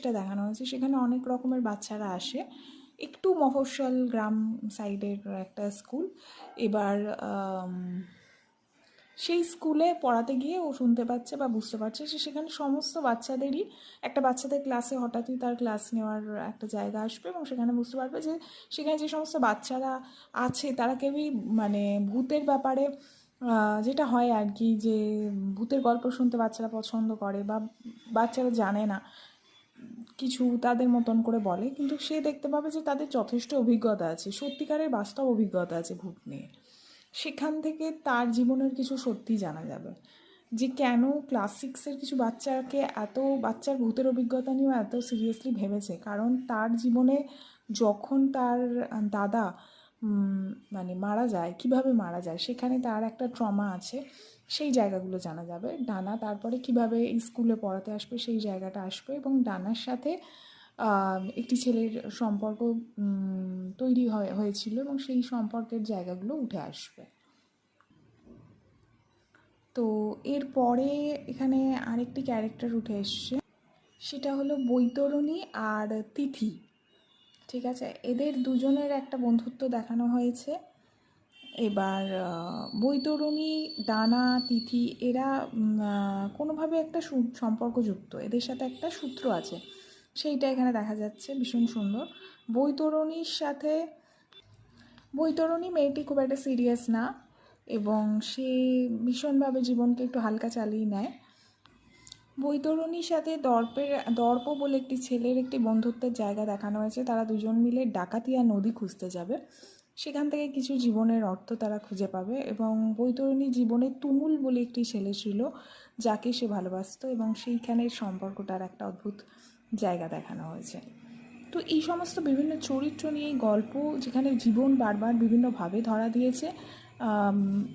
পরিবেশটা দেখানো হয়েছে সেখানে অনেক রকমের বাচ্চারা আসে। একটু মফস্বল গ্রাম সাইডের একটা স্কুল। এবার সেই স্কুলে পড়াতে গিয়ে ও শুনতে পাচ্ছে বা বুঝতে পারছে যে সেখানে সমস্ত বাচ্চাদেরই একটা বাচ্চাদের ক্লাসে হঠাৎই তার ক্লাস নেওয়ার একটা জায়গা আসবে এবং সেখানে বুঝতে পারবে যে সেখানে যে সমস্ত বাচ্চারা আছে তারা কেউই মানে ভূতের ব্যাপারে যেটা হয় আর কি, যে ভূতের গল্প শুনতে বাচ্চারা পছন্দ করে বা বাচ্চারা জানে না কিছু তাদের মতন করে বলে, কিন্তু সে দেখতে পাবে যে তাদের যথেষ্ট অভিজ্ঞতা আছে, সত্যিকারের বাস্তব অভিজ্ঞতা আছে ভূত নিয়ে। সেখান থেকে তার জীবনের কিছু সত্যি জানা যাবে যে কেন ক্লাস সিক্সের কিছু বাচ্চাকে এত বাচ্চার ভূতের অভিজ্ঞতা নিয়েও এত সিরিয়াসলি ভেবেছে। কারণ তার জীবনে যখন তার দাদা মানে মারা যায়, কিভাবে মারা যায় সেখানে তার একটা ট্রমা আছে, সেই জায়গাগুলো জানা যাবে। ডানা তারপরে কিভাবে স্কুলে পড়াতে আসবে সেই জায়গাটা আসবে, এবং ডানার সাথে একটি ছেলের সম্পর্ক তৈরি হয়েছিল এবং সেই সম্পর্কের জায়গাগুলো উঠে আসবে। তো এরপরে এখানে আরেকটি ক্যারেক্টার উঠে এসছে, সেটা হলো বৈতরণী আর তিথি। ঠিক আছে, এদের দুজনের একটা বন্ধুত্ব দেখানো হয়েছে। এবার বৈতরণী, ডানা, তিথি এরা কোনোভাবে একটা সম্পর্কযুক্ত, এদের সাথে একটা সূত্র আছে, সেইটা এখানে দেখা যাচ্ছে ভীষণ সুন্দর। বৈতরণীর সাথে বৈতরণী মেয়েটি খুব একটা সিরিয়াস না এবং সে ভীষণভাবে জীবনকে একটু হালকা চালিয়ে নেয়। বৈতরণীর সাথে দর্প বলে একটি ছেলের একটি বন্ধুত্বের জায়গা দেখানো হয়েছে। তারা দুজন মিলে ডাকাতিয়া নদী খুঁজতে যাবে, সেখান থেকে কিছু জীবনের অর্থ তারা খুঁজে পাবে। এবং বৈতরণী জীবনে তুমুল বলে একটি ছেলে ছিল যাকে সে ভালোবাসতো, এবং সেইখানের সম্পর্কটার একটা অদ্ভুত জায়গা দেখানো হয়েছে। তো এই সমস্ত বিভিন্ন চরিত্র নিয়ে গল্প, যেখানে জীবন বারবার বিভিন্নভাবে ধরা দিয়েছে,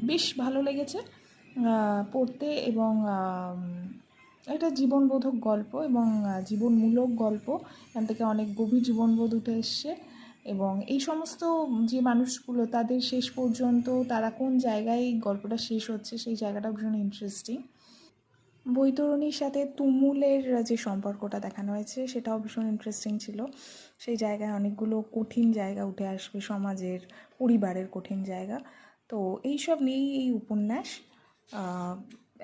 বেশ ভালো লেগেছে পড়তে। এবং এটা জীবনবোধক গল্প এবং জীবনমূলক গল্প, এখান থেকে অনেক গভীর জীবনবোধ উঠে এসছে। এবং এই সমস্ত যে মানুষগুলো তাদের শেষ পর্যন্ত তারা কোন জায়গায় গল্পটা শেষ হচ্ছে সেই জায়গাটা ভীষণ ইন্টারেস্টিং। বৈতরণীর সাথে তুমুলের যে সম্পর্কটা দেখানো হয়েছে সেটাও ভীষণ ইন্টারেস্টিং ছিল। সেই জায়গায় অনেকগুলো কঠিন জায়গা উঠে আসবে, সমাজের, পরিবারের কঠিন জায়গা। তো এইসব নিয়েই এই উপন্যাস।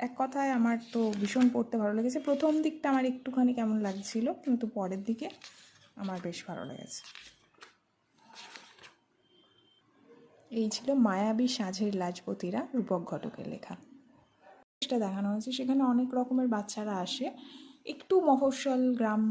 এক কথায় আমার তো ভীষণ পড়তে ভালো লেগেছে। প্রথম দিকটা আমার একটুখানি কেমন লাগছিল, কিন্তু পরের দিকে আমার বেশ ভালো লেগেছে। এই ছিল মায়াবী সাঁঝের লাজপতিরা, রূপক ঘটকের লেখা। দেখানো হয়েছে সেখানে অনেক রকমের বাচ্চারা আসে, একটু মফস্বল গ্রাম